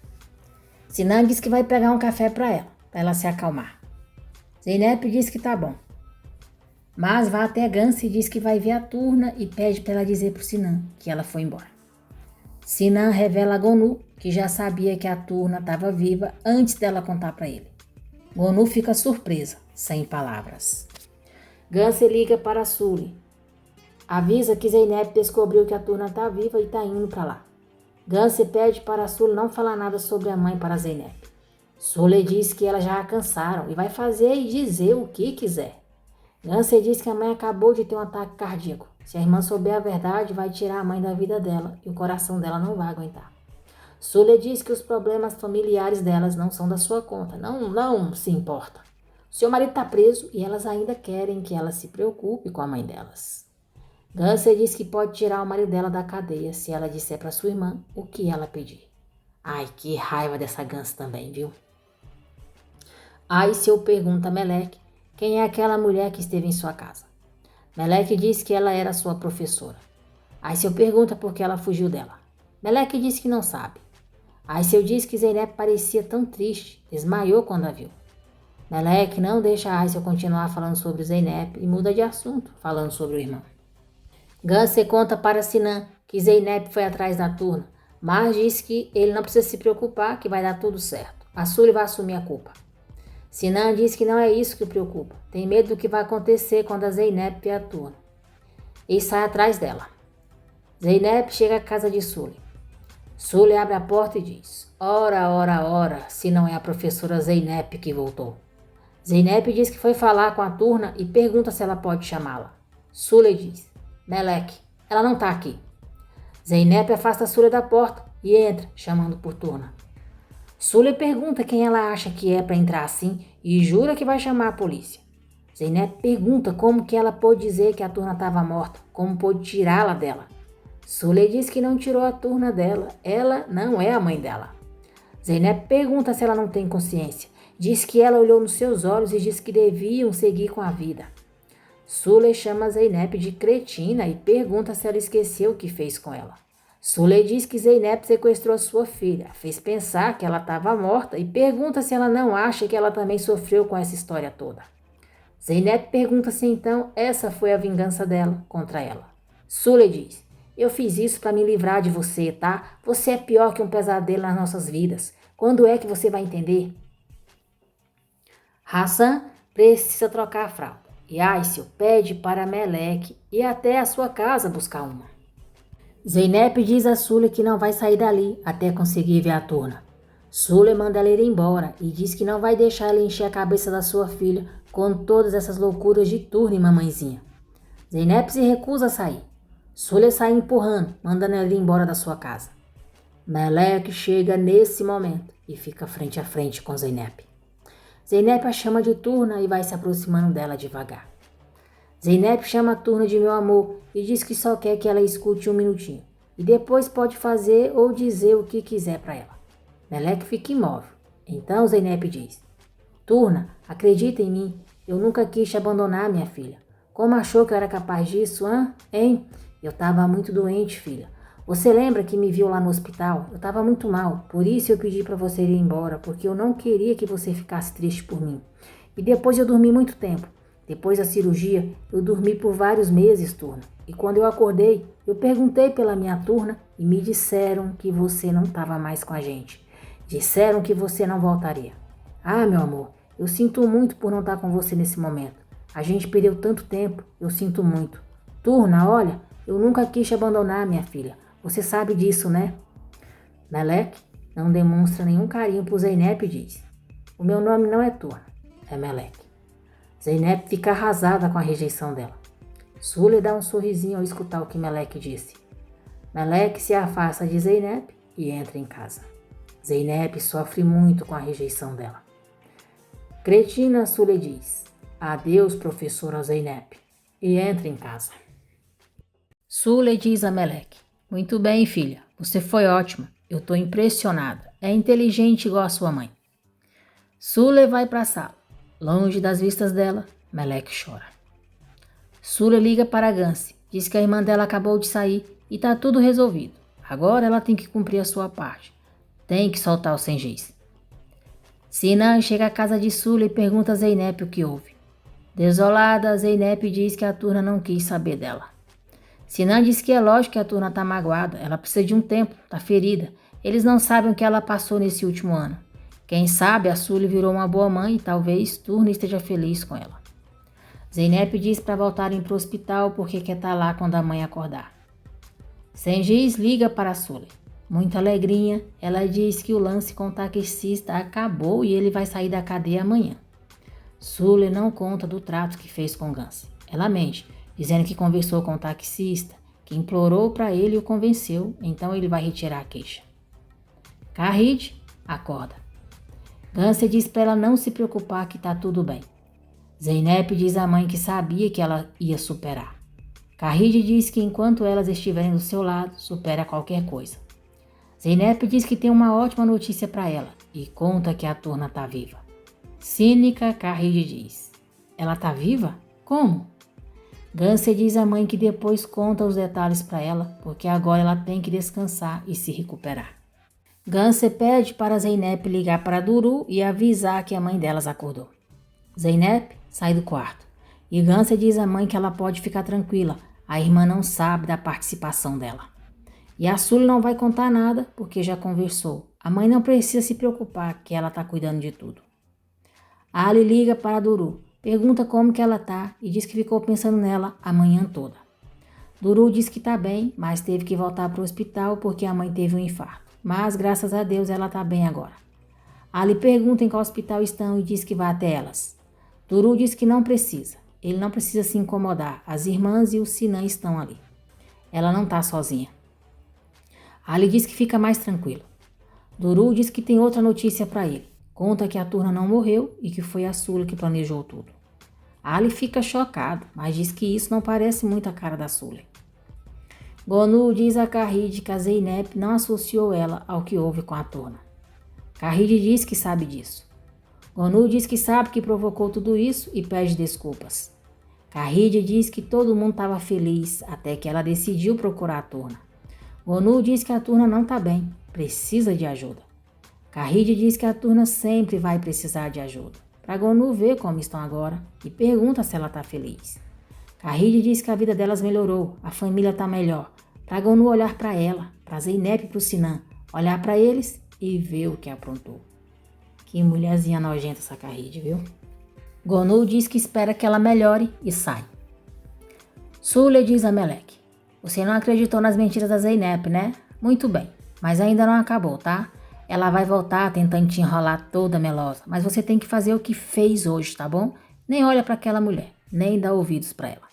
Sinan diz que vai pegar um café para ela se acalmar. Zeynep diz que tá bom. Mas vai até Gans e diz que vai ver a Turna e pede para ela dizer pro Sinan que ela foi embora. Sinan revela a Gonu que já sabia que a Turna estava viva antes dela contar para ele. Gonu fica surpresa, sem palavras. Gans liga para Sule. Avisa que Zeynep descobriu que a Turna está viva e está indo para lá. Gans pede para Sule não falar nada sobre a mãe para Zeynep. Sule diz que elas já a cansaram e vai fazer e dizer o que quiser. Gans diz que a mãe acabou de ter um ataque cardíaco. Se a irmã souber a verdade, vai tirar a mãe da vida dela e o coração dela não vai aguentar. Sule diz que os problemas familiares delas não são da sua conta, não se importa. Seu marido está preso e elas ainda querem que ela se preocupe com a mãe delas. Gans diz que pode tirar o marido dela da cadeia se ela disser para sua irmã o que ela pedir. Ai, que raiva dessa Gans também, viu? Aí Seu pergunta a Melek quem é aquela mulher que esteve em sua casa. Melek diz que ela era sua professora. Aí Seu pergunta por que ela fugiu dela. Melek diz que não sabe. Aí Seu diz que Zeynep parecia tão triste, desmaiou quando a viu. Melek não deixa Aisel continuar falando sobre Zeynep e muda de assunto, falando sobre o irmão. Gans conta para Sinan que Zeynep foi atrás da Turna, mas diz que ele não precisa se preocupar, que vai dar tudo certo. A Sule vai assumir a culpa. Sinan diz que não é isso que o preocupa. Tem medo do que vai acontecer quando a Zeynep vê a Turna. E sai atrás dela. Zeynep chega à casa de Sule. Sule abre a porta e diz: ora, se não é a professora Zeynep que voltou. Zeynep diz que foi falar com a Turna e pergunta se ela pode chamá-la. Sule diz: Melek, ela não está aqui. Zeynep afasta Sule da porta e entra, chamando por Turna. Sule pergunta quem ela acha que é para entrar assim e jura que vai chamar a polícia. Zeynep pergunta como que ela pôde dizer que a Turna estava morta, como pôde tirá-la dela. Sule diz que não tirou a Turna dela, ela não é a mãe dela. Zeynep pergunta se ela não tem consciência, diz que ela olhou nos seus olhos e diz que deviam seguir com a vida. Sule chama Zeynep de cretina e pergunta se ela esqueceu o que fez com ela. Sule diz que Zeynep sequestrou sua filha, fez pensar que ela estava morta e pergunta se ela não acha que ela também sofreu com essa história toda. Zeynep pergunta se então essa foi a vingança dela contra ela. Sule diz: eu fiz isso para me livrar de você, tá? Você é pior que um pesadelo nas nossas vidas. Quando é que você vai entender? Hassan precisa trocar a fralda e Aisel pede para Meleque ir até a sua casa buscar uma. Zeynep diz a Sule que não vai sair dali até conseguir ver a Turna. Sule manda ela ir embora e diz que não vai deixar ela encher a cabeça da sua filha com todas essas loucuras de Turna e mamãezinha. Zeynep se recusa a sair. Sule sai empurrando, mandando ela ir embora da sua casa. Meleque chega nesse momento e fica frente a frente com Zeynep. Zeynep a chama de Turna e vai se aproximando dela devagar. Zeynep chama a Turna de meu amor e diz que só quer que ela escute um minutinho e depois pode fazer ou dizer o que quiser para ela. Meleque fica imóvel. Então Zeynep diz: Turna, acredita em mim, eu nunca quis te abandonar, minha filha. Como achou que eu era capaz disso, hein? Eu estava muito doente, filha. Você lembra que me viu lá no hospital? Eu estava muito mal, por isso eu pedi para você ir embora, porque eu não queria que você ficasse triste por mim. E depois eu dormi muito tempo. Depois da cirurgia, eu dormi por vários meses, Turna. E quando eu acordei, eu perguntei pela minha Turna e me disseram que você não estava mais com a gente. Disseram que você não voltaria. Ah, meu amor, eu sinto muito por não estar com você nesse momento. A gente perdeu tanto tempo, eu sinto muito. Turna, olha, eu nunca quis te abandonar, minha filha. Você sabe disso, né? Meleque não demonstra nenhum carinho por Zeynep e diz: o meu nome não é Turna, é Meleque. Zeynep fica arrasada com a rejeição dela. Sule dá um sorrisinho ao escutar o que Meleque disse. Meleque se afasta de Zeynep e entra em casa. Zeynep sofre muito com a rejeição dela. Cretina, Sule diz: adeus, professora Zeynep, e entra em casa. Sule diz a Meleque: muito bem, filha, você foi ótima, eu estou impressionada, é inteligente igual a sua mãe. Sule vai para a sala. Longe das vistas dela, Meleque chora. Sule liga para Gance, diz que a irmã dela acabou de sair e está tudo resolvido. Agora ela tem que cumprir a sua parte. Tem que soltar o Sengiz. Sinan chega à casa de Sule e pergunta a Zeynep o que houve. Desolada, Zeynep diz que a Turna não quis saber dela. Sinan diz que é lógico que a Turna está magoada, ela precisa de um tempo, está ferida. Eles não sabem o que ela passou nesse último ano. Quem sabe a Sule virou uma boa mãe e talvez Turna esteja feliz com ela. Zeynep diz para voltarem para o hospital porque quer estar lá quando a mãe acordar. Sengiz liga para Sule. Muito alegrinha, ela diz que o lance com o taxista acabou e ele vai sair da cadeia amanhã. Sule não conta do trato que fez com Gance. Ela mente, dizendo que conversou com o taxista, que implorou para ele e o convenceu, então ele vai retirar a queixa. Carride acorda. Gance diz para ela não se preocupar que está tudo bem. Zeynep diz à mãe que sabia que ela ia superar. Carride diz que enquanto elas estiverem do seu lado, supera qualquer coisa. Zeynep diz que tem uma ótima notícia para ela e conta que a Turna está viva. Cínica, Carride diz: ela está viva? Como? Gance diz à mãe que depois conta os detalhes para ela, porque agora ela tem que descansar e se recuperar. Gance pede para Zeynep ligar para Duru e avisar que a mãe delas acordou. Zeynep sai do quarto e Gance diz à mãe que ela pode ficar tranquila, a irmã não sabe da participação dela. E a Sule não vai contar nada porque já conversou. A mãe não precisa se preocupar que ela está cuidando de tudo. Ali liga para Duru, pergunta como que ela tá e diz que ficou pensando nela a manhã toda. Duru diz que está bem, mas teve que voltar para o hospital porque a mãe teve um infarto. Mas, graças a Deus, ela está bem agora. Ali pergunta em qual hospital estão e diz que vai até elas. Duru diz que não precisa. Ele não precisa se incomodar. As irmãs e o Sinan estão ali. Ela não está sozinha. Ali diz que fica mais tranquilo. Duru diz que tem outra notícia para ele. Conta que a Turna não morreu e que foi a Sule que planejou tudo. Ali fica chocado, mas diz que isso não parece muito a cara da Sule. Gonu diz a Carride que a Zeynep não associou ela ao que houve com a Turna. Carride diz que sabe disso. Gonu diz que sabe que provocou tudo isso e pede desculpas. Carride diz que todo mundo estava feliz até que ela decidiu procurar a Turna. Gonu diz que a turna não está bem, precisa de ajuda. Carride diz que a turna sempre vai precisar de ajuda. Para Gonu ver como estão agora e pergunta se ela está feliz. Carride diz que a vida delas melhorou, a família está melhor. Para Gonu olhar para ela, para Zeynep e para o Sinan, olhar para eles e ver o que aprontou. Que mulherzinha nojenta essa Carride, viu? Gonu diz que espera que ela melhore e sai. Sule diz a Meleque: você não acreditou nas mentiras da Zeynep, né? Muito bem, mas ainda não acabou, tá? Ela vai voltar tentando te enrolar toda melosa, mas você tem que fazer o que fez hoje, tá bom? Nem olha para aquela mulher, nem dá ouvidos para ela.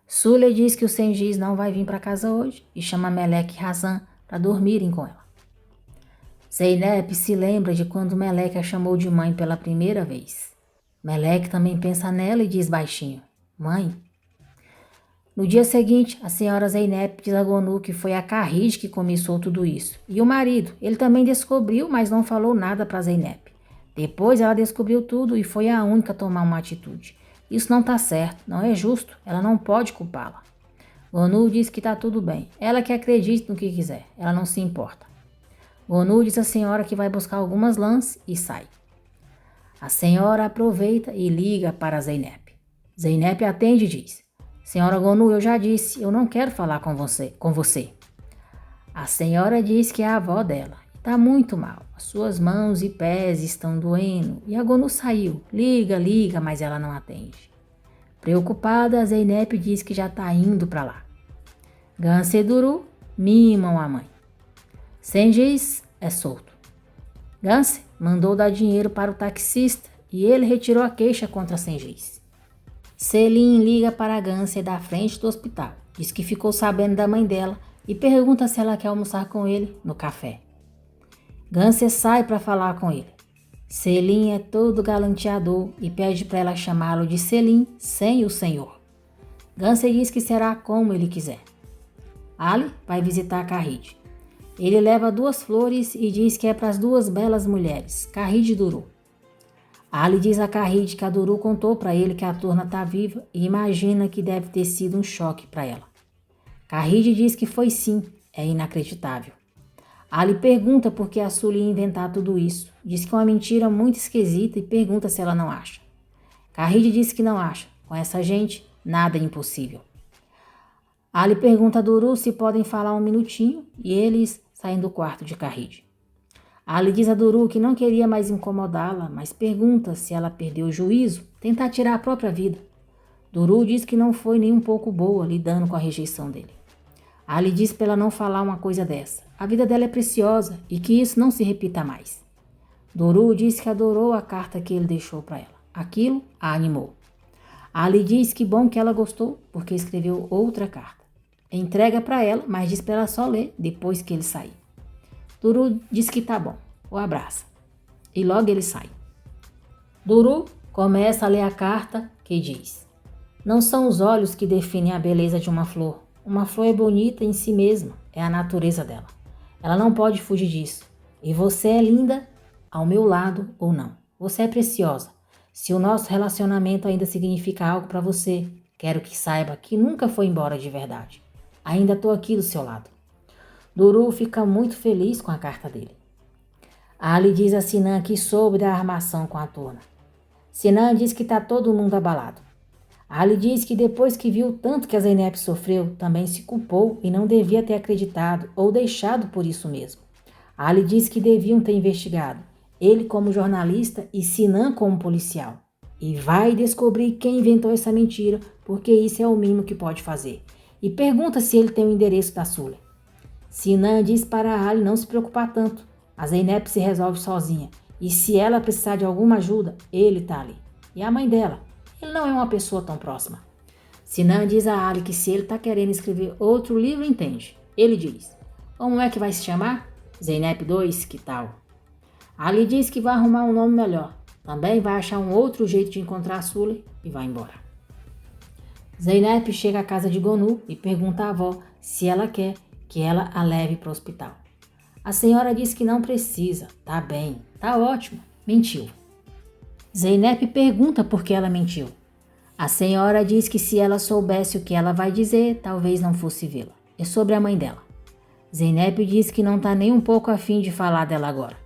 Sule diz que o Sengiz não vai vir para casa hoje e chama Meleque e Razan para dormirem com ela. Zeynep se lembra de quando Meleque a chamou de mãe pela primeira vez. Meleque também pensa nela e diz baixinho: mãe. No dia seguinte, a senhora Zeynep diz a Gonu que foi a Carride que começou tudo isso. E o marido, ele também descobriu, mas não falou nada para Zeynep. Depois ela descobriu tudo e foi a única a tomar uma atitude. Isso não tá certo, não é justo, ela não pode culpá-la. Gonu diz que tá tudo bem, ela que acredite no que quiser, ela não se importa. Gonu diz à senhora que vai buscar algumas lãs e sai. A senhora aproveita e liga para Zeynep. Zeynep atende e diz: senhora Gonu, eu já disse, eu não quero falar com você. A senhora diz que é a avó dela. Está muito mal. As suas mãos e pés estão doendo. E a Gonu saiu. Liga, mas ela não atende. Preocupada, a Zeynep diz que já está indo para lá. Ganse e Duru mimam a mãe. Sengiz é solto. Ganse mandou dar dinheiro para o taxista e ele retirou a queixa contra Sengiz. Selim liga para a Ganse da frente do hospital. Diz que ficou sabendo da mãe dela e pergunta se ela quer almoçar com ele no café. Ganse sai para falar com ele. Selim é todo galanteador e pede para ela chamá-lo de Selim sem o senhor. Ganse diz que será como ele quiser. Ali vai visitar Carride. Ele leva 2 flores e diz que é para as 2 belas mulheres, Carride e Duru. Ali diz a Carride que a Duru contou para ele que a turna está viva e imagina que deve ter sido um choque para ela. Carride diz que foi sim, é inacreditável. Ali pergunta por que a Sule ia inventar tudo isso. Diz que é uma mentira muito esquisita e pergunta se ela não acha. Carride diz que não acha. Com essa gente, nada é impossível. Ali pergunta a Duru se podem falar um minutinho e eles saem do quarto de Carride. Ali diz a Duru que não queria mais incomodá-la, mas pergunta se ela perdeu o juízo, tentar tirar a própria vida. Duru diz que não foi nem um pouco boa lidando com a rejeição dele. Ali diz para ela não falar uma coisa dessa. A vida dela é preciosa e que isso não se repita mais. Duru diz que adorou a carta que ele deixou para ela. Aquilo a animou. Ali diz que bom que ela gostou porque escreveu outra carta. Entrega para ela, mas diz para ela só ler depois que ele sair. Duru diz que tá bom, o abraça. E logo ele sai. Duru começa a ler a carta que diz: não são os olhos que definem a beleza de uma flor. Uma flor é bonita em si mesma, é a natureza dela. Ela não pode fugir disso. E você é linda ao meu lado ou não. Você é preciosa. Se o nosso relacionamento ainda significa algo para você, quero que saiba que nunca foi embora de verdade. Ainda estou aqui do seu lado. Duru fica muito feliz com a carta dele. Ali diz a Sinan que soube da armação com a turna. Sinan diz que está todo mundo abalado. Ali diz que depois que viu tanto que a Zeynep sofreu, também se culpou e não devia ter acreditado ou deixado por isso mesmo. Ali diz que deviam ter investigado, ele como jornalista e Sinan como policial. E vai descobrir quem inventou essa mentira, porque isso é o mínimo que pode fazer. E pergunta se ele tem o endereço da Sule. Sinan diz para Ali não se preocupar tanto. A Zeynep se resolve sozinha. E se ela precisar de alguma ajuda, ele está ali. E a mãe dela? Ele não é uma pessoa tão próxima. Sinan diz a Ali que se ele está querendo escrever outro livro, entende. Ele diz: como é que vai se chamar? Zeynep 2, que tal? Ali diz que vai arrumar um nome melhor. Também vai achar um outro jeito de encontrar a Sule e vai embora. Zeynep chega à casa de Gonu e pergunta à avó se ela quer que ela a leve para o hospital. A senhora diz que não precisa. Tá bem, tá ótimo. Mentiu. Zeynep pergunta por que ela mentiu. A senhora diz que se ela soubesse o que ela vai dizer, talvez não fosse vê-la. É sobre a mãe dela. Zeynep diz que não está nem um pouco afim de falar dela agora.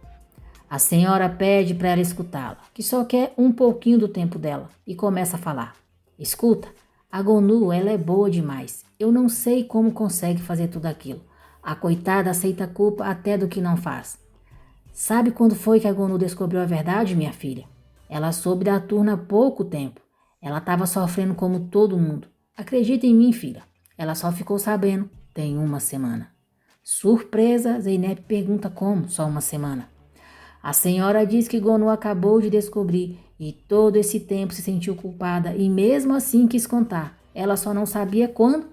A senhora pede para ela escutá-la, que só quer um pouquinho do tempo dela, e começa a falar. Escuta, a Gonu, ela é boa demais. Eu não sei como consegue fazer tudo aquilo. A coitada aceita a culpa até do que não faz. Sabe quando foi que a Gonu descobriu a verdade, minha filha? Ela soube da turna há pouco tempo. Ela estava sofrendo como todo mundo. Acredita em mim, filha. Ela só ficou sabendo tem uma semana. Surpresa, Zeynep pergunta como só uma semana. A senhora diz que Gonu acabou de descobrir e todo esse tempo se sentiu culpada e mesmo assim quis contar. Ela só não sabia quando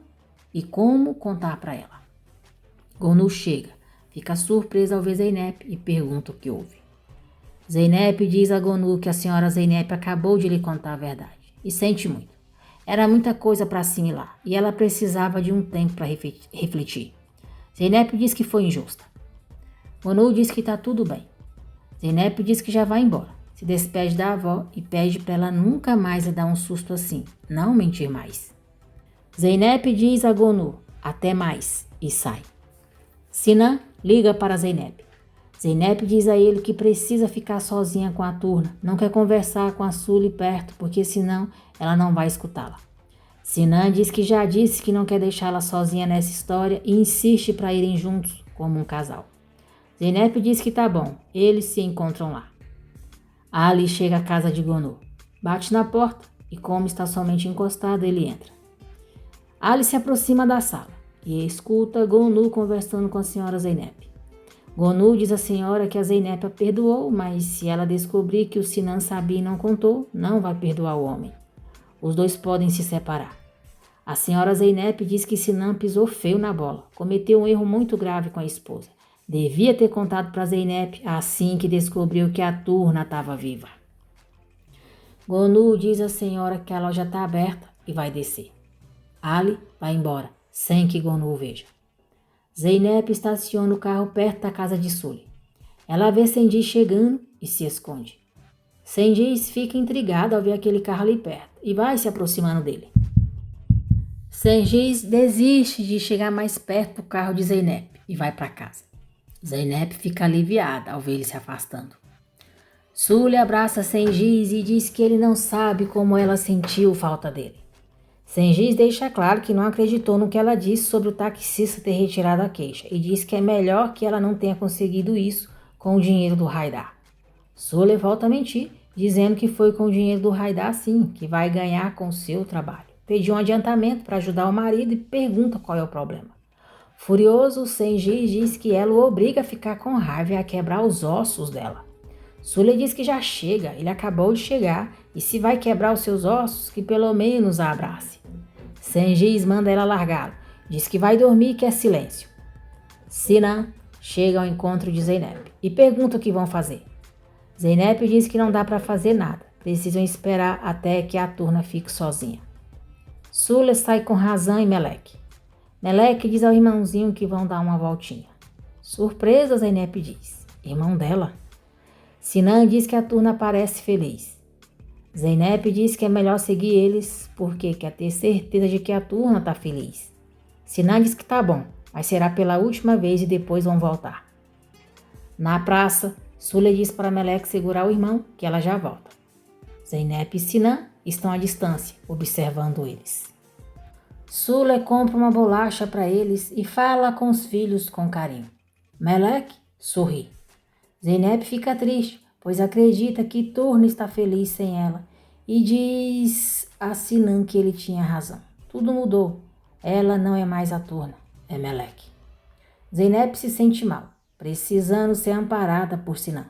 e como contar para ela. Gonu chega, fica surpresa ao ver Zeynep e pergunta o que houve. Zeynep diz a Gonu que a senhora Zeynep acabou de lhe contar a verdade e sente muito. Era muita coisa para assimilar e ela precisava de um tempo para refletir. Zeynep diz que foi injusta. Gonu diz que está tudo bem. Zeynep diz que já vai embora, se despede da avó e pede para ela nunca mais lhe dar um susto assim, não mentir mais. Zeynep diz a Gonu, até mais, e sai. Sinan liga para Zeynep. Zeynep diz a ele que precisa ficar sozinha com a turna, não quer conversar com a Sule perto, porque senão ela não vai escutá-la. Sinan diz que já disse que não quer deixá-la sozinha nessa história e insiste para irem juntos, como um casal. Zeynep diz que tá bom, eles se encontram lá. Ali chega à casa de Gonu, bate na porta e como está somente encostado, ele entra. Ali se aproxima da sala e escuta Gonu conversando com a senhora Zeynep. Gonu diz à senhora que a Zeynep a perdoou, mas se ela descobrir que o Sinan sabia e não contou, não vai perdoar o homem. Os dois podem se separar. A senhora Zeynep diz que Sinan pisou feio na bola, cometeu um erro muito grave com a esposa. Devia ter contado para Zeynep assim que descobriu que a turna estava viva. Gonu diz à senhora que a loja está aberta e vai descer. Ali vai embora, sem que Gonu o veja. Zeynep estaciona o carro perto da casa de Sule. Ela vê Sendiz chegando e se esconde. Sendiz fica intrigada ao ver aquele carro ali perto e vai se aproximando dele. Sendiz desiste de chegar mais perto do carro de Zeynep e vai para casa. Zeynep fica aliviada ao ver ele se afastando. Sule abraça Sendiz e diz que ele não sabe como ela sentiu falta dele. Sendiz deixa claro que não acreditou no que ela disse sobre o taxista ter retirado a queixa e diz que é melhor que ela não tenha conseguido isso com o dinheiro do Haidar. Sule volta a mentir, dizendo que foi com o dinheiro do Haidar sim, que vai ganhar com o seu trabalho. Pediu um adiantamento para ajudar o marido e pergunta qual é o problema. Furioso, Sendiz diz que ela o obriga a ficar com raiva e a quebrar os ossos dela. Sule diz que já chega, ele acabou de chegar e se vai quebrar os seus ossos, que pelo menos a abrace. Sendiz manda ela largá-lo, diz que vai dormir e quer silêncio. Sinan chega ao encontro de Zeynep e pergunta o que vão fazer. Zeynep diz que não dá para fazer nada, precisam esperar até que a turna fique sozinha. Sule sai com Razan e Melek. Melek diz ao irmãozinho que vão dar uma voltinha. Surpresa, Zeynep diz. Irmão dela. Sinan diz que a turna parece feliz. Zeynep diz que é melhor seguir eles porque quer ter certeza de que a turna está feliz. Sinan diz que tá bom, mas será pela última vez e depois vão voltar. Na praça, Sule diz para Melek segurar o irmão que ela já volta. Zeynep e Sinan estão à distância, observando eles. Sule compra uma bolacha para eles e fala com os filhos com carinho. Melek sorri. Zeynep fica triste, pois acredita que Turna está feliz sem ela e diz a Sinan que ele tinha razão. Tudo mudou. Ela não é mais a Turna, é Melek. Zeynep se sente mal, precisando ser amparada por Sinan.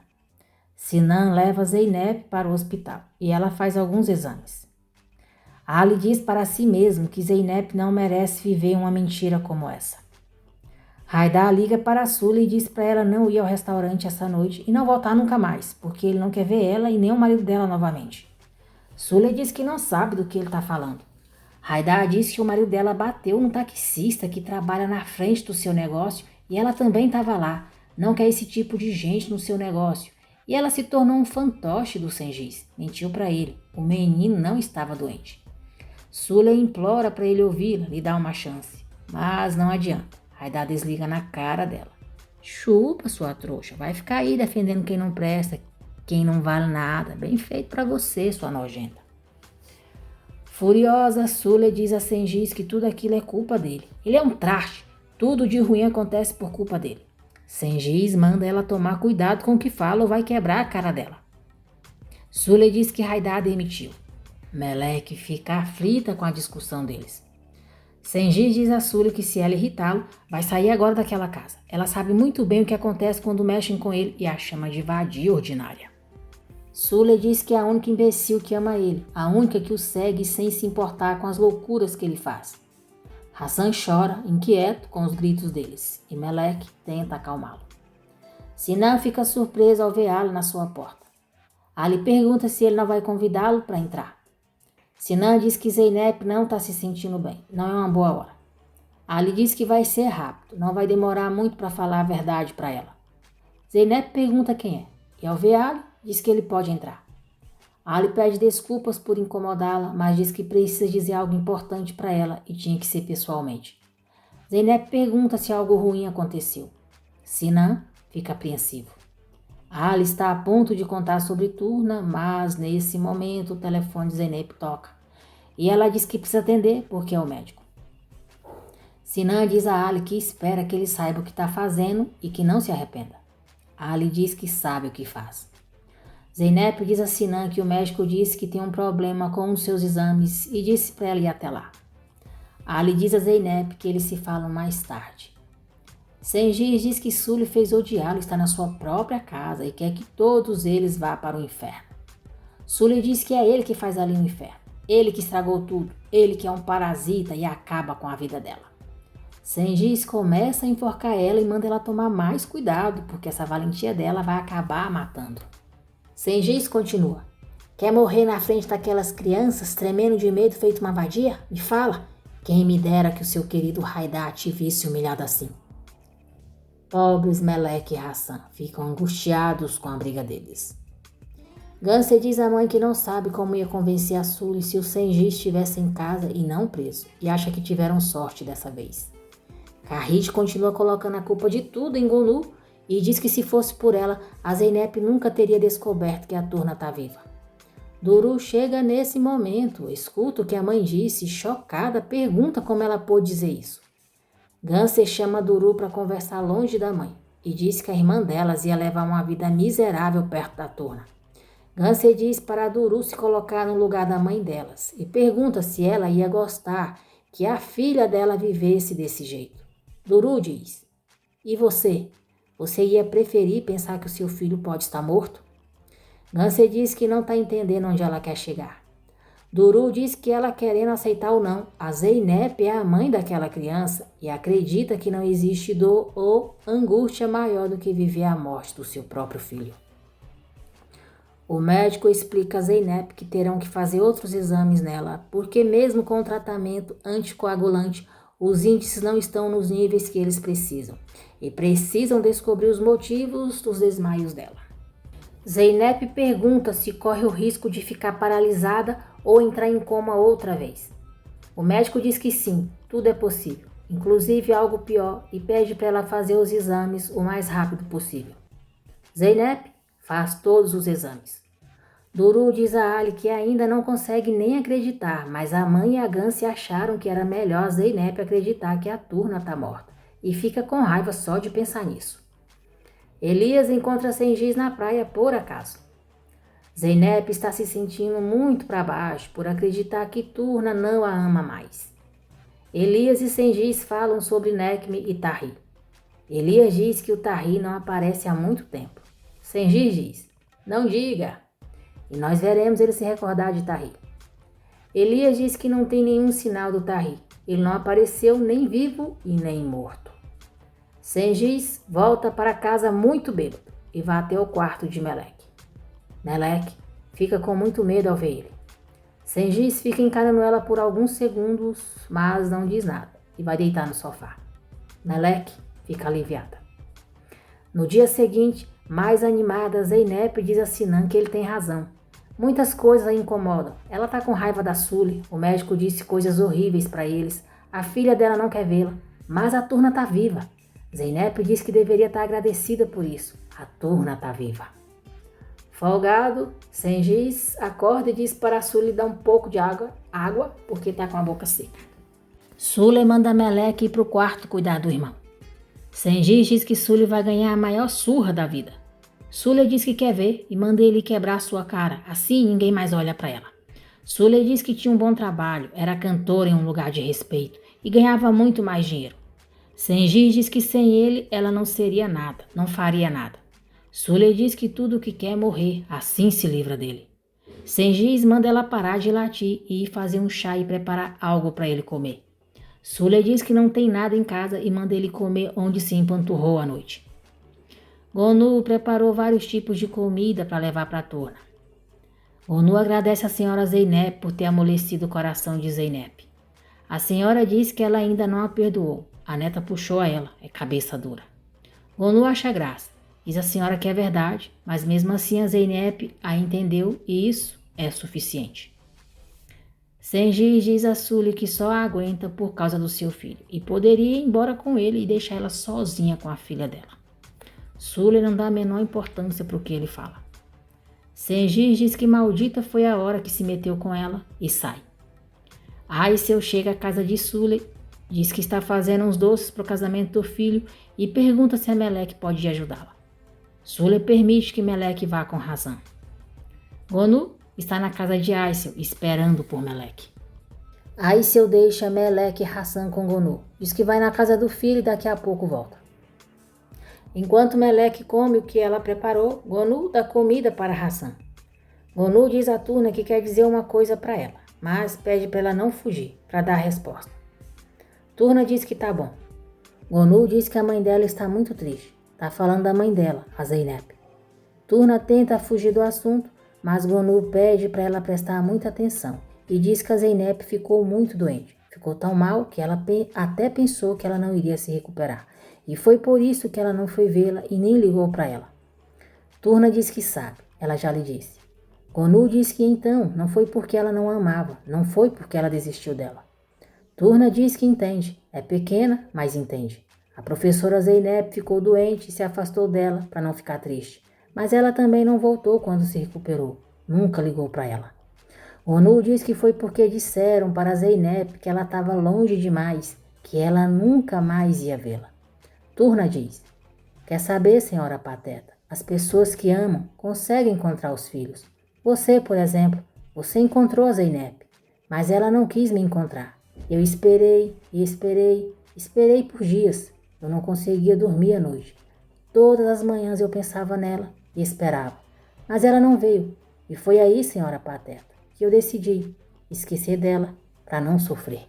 Sinan leva Zeynep para o hospital e ela faz alguns exames. Ali diz para si mesmo que Zeynep não merece viver uma mentira como essa. Haidar liga para a Sule e diz para ela não ir ao restaurante essa noite e não voltar nunca mais, porque ele não quer ver ela e nem o marido dela novamente. Sule diz que não sabe do que ele está falando. Haidar diz que o marido dela bateu num taxista que trabalha na frente do seu negócio e ela também estava lá. Não quer esse tipo de gente no seu negócio. E ela se tornou um fantoche do Sendiz. Mentiu para ele. O menino não estava doente. Sule implora para ele ouvi-la, lhe dar uma chance. Mas não adianta. Haidar desliga na cara dela. Chupa, sua trouxa, vai ficar aí defendendo quem não presta, quem não vale nada. Bem feito pra você, sua nojenta. Furiosa, Sule diz a Sengiz que tudo aquilo é culpa dele. Ele é um traste. Tudo de ruim acontece por culpa dele. Sengiz manda ela tomar cuidado com o que fala ou vai quebrar a cara dela. Sule diz que Haidar demitiu. Meleque fica aflita com a discussão deles. Sengiz diz a Sule que se ela irritá-lo, vai sair agora daquela casa. Ela sabe muito bem o que acontece quando mexem com ele e a chama de vadia ordinária. Sule diz que é a única imbecil que ama ele, a única que o segue sem se importar com as loucuras que ele faz. Hassan chora, inquieto com os gritos deles, e Meleque tenta acalmá-lo. Sinan fica surpreso ao ver Ali na sua porta. Ali pergunta se ele não vai convidá-lo para entrar. Sinan diz que Zeynep não está se sentindo bem, não é uma boa hora. Ali diz que vai ser rápido, não vai demorar muito para falar a verdade para ela. Zeynep pergunta quem é, e ao ver Ali, diz que ele pode entrar. Ali pede desculpas por incomodá-la, mas diz que precisa dizer algo importante para ela e tinha que ser pessoalmente. Zeynep pergunta se algo ruim aconteceu. Sinan fica apreensivo. Ali está a ponto de contar sobre Turna, mas nesse momento o telefone de Zeynep toca. E ela diz que precisa atender porque é o médico. Sinan diz a Ali que espera que ele saiba o que está fazendo e que não se arrependa. Ali diz que sabe o que faz. Zeynep diz a Sinan que o médico disse que tem um problema com os seus exames e disse para ela ir até lá. Ali diz a Zeynep que eles se falam mais tarde. Sengiz diz que Sule fez odiá-lo, está na sua própria casa e quer que todos eles vá para o inferno. Sule diz que é ele que faz ali o inferno, ele que estragou tudo, ele que é um parasita e acaba com a vida dela. Sengiz começa a enforcar ela e manda ela tomar mais cuidado, porque essa valentia dela vai acabar matando. Sengiz continua. Quer morrer na frente daquelas crianças, tremendo de medo, feito uma vadia? Me fala. Quem me dera que o seu querido Haidar te visse humilhado assim. Pobres Meleque e Hassan ficam angustiados com a briga deles. Ganser diz à mãe que não sabe como ia convencer a Sule se o Sengiz estivesse em casa e não preso, e acha que tiveram sorte dessa vez. Karrit continua colocando a culpa de tudo em Gonu e diz que se fosse por ela, a Zeynep nunca teria descoberto que a Turna está viva. Duru chega nesse momento, escuta o que a mãe disse e, chocada, pergunta como ela pôde dizer isso. Ganser chama Duru para conversar longe da mãe e diz que a irmã delas ia levar uma vida miserável perto da Turna. Ganser diz para Duru se colocar no lugar da mãe delas e pergunta se ela ia gostar que a filha dela vivesse desse jeito. Duru diz, e você? Você ia preferir pensar que o seu filho pode estar morto? Ganser diz que não está entendendo onde ela quer chegar. Duru diz que ela querendo aceitar ou não, a Zeynep é a mãe daquela criança e acredita que não existe dor ou angústia maior do que viver a morte do seu próprio filho. O médico explica a Zeynep que terão que fazer outros exames nela, porque mesmo com o tratamento anticoagulante, os índices não estão nos níveis que eles precisam e precisam descobrir os motivos dos desmaios dela. Zeynep pergunta se corre o risco de ficar paralisada ou entrar em coma outra vez. O médico diz que sim, tudo é possível, inclusive algo pior, e pede para ela fazer os exames o mais rápido possível. Zeynep faz todos os exames. Duru diz a Ali que ainda não consegue nem acreditar, mas a mãe e a Ganser acharam que era melhor Zeynep acreditar que a Turna está morta e fica com raiva só de pensar nisso. Elias encontra Sengiz na praia por acaso. Zeynep está se sentindo muito para baixo por acreditar que Turna não a ama mais. Elias e Sengiz falam sobre Nekme e Tahir. Elias diz que o Tahir não aparece há muito tempo. Sengiz diz, não diga, e nós veremos ele se recordar de Tahir. Elias diz que não tem nenhum sinal do Tahir. Ele não apareceu nem vivo e nem morto. Sengiz volta para casa muito bêbado e vai até o quarto de Meleque. Meleque fica com muito medo ao ver ele. Sengiz fica encarando ela por alguns segundos, mas não diz nada e vai deitar no sofá. Meleque fica aliviada. No dia seguinte, mais animada, Zeynep diz a Sinan que ele tem razão. Muitas coisas a incomodam. Ela está com raiva da Sule, o médico disse coisas horríveis para eles, a filha dela não quer vê-la. Mas a Turna está viva. Zeynep diz que deveria estar agradecida por isso. A Turna está viva. Folgado, sem giz, acorda e diz para Sule dar um pouco de água, porque está com a boca seca. Sule manda Meleque ir para o quarto cuidar do irmão. Sem giz diz que Sule vai ganhar a maior surra da vida. Sule diz que quer ver e manda ele quebrar sua cara, assim ninguém mais olha para ela. Sule diz que tinha um bom trabalho, era cantora em um lugar de respeito e ganhava muito mais dinheiro. Sem giz diz que sem ele ela não seria nada, não faria nada. Sule diz que tudo o que quer é morrer, assim se livra dele. Sem giz manda ela parar de latir e ir fazer um chá e preparar algo para ele comer. Sule diz que não tem nada em casa e manda ele comer onde se empanturrou à noite. Gonu preparou vários tipos de comida para levar para a Turna. Gonu agradece a senhora Zeynep por ter amolecido o coração de Zeynep. A senhora diz que ela ainda não a perdoou. A neta puxou a ela, é cabeça dura. Gonu acha graça. Diz a senhora que é verdade, mas mesmo assim a Zeynep a entendeu e isso é suficiente. Sem giz diz a Sule que só a aguenta por causa do seu filho e poderia ir embora com ele e deixar ela sozinha com a filha dela. Sule não dá a menor importância para o que ele fala. Sem giz diz que maldita foi a hora que se meteu com ela e sai. Aisel chega à casa de Sule, diz que está fazendo uns doces para o casamento do filho e pergunta se a Meleque pode ajudá-la. Sule permite que Meleque vá com Razan. Gonu está na casa de Aisel, esperando por Meleque. Aisel deixa Meleque e Razan com Gonu. Diz que vai na casa do filho e daqui a pouco volta. Enquanto Meleque come o que ela preparou, Gonu dá comida para Razan. Gonu diz a Turna que quer dizer uma coisa para ela, mas pede para ela não fugir, para dar a resposta. Turna diz que tá bom. Gonu diz que a mãe dela está muito triste. Tá falando da mãe dela, a Zeynep. Turna tenta fugir do assunto, mas Gonu pede para ela prestar muita atenção e diz que a Zeynep ficou muito doente. Ficou tão mal que ela até pensou que ela não iria se recuperar. E foi por isso que ela não foi vê-la e nem ligou para ela. Turna diz que sabe, ela já lhe disse. Gonu diz que então não foi porque ela não a amava, não foi porque ela desistiu dela. Turna diz que entende, é pequena, mas entende. A professora Zeynep ficou doente e se afastou dela para não ficar triste. Mas ela também não voltou quando se recuperou. Nunca ligou para ela. Gonu diz que foi porque disseram para Zeynep que ela estava longe demais, que ela nunca mais ia vê-la. Turna diz, quer saber, senhora Pateta, as pessoas que amam conseguem encontrar os filhos. Você, por exemplo, você encontrou a Zeynep, mas ela não quis me encontrar. Eu esperei e esperei por dias. Eu não conseguia dormir à noite. Todas as manhãs eu pensava nela e esperava. Mas ela não veio. E foi aí, senhora Pateta, que eu decidi esquecer dela para não sofrer.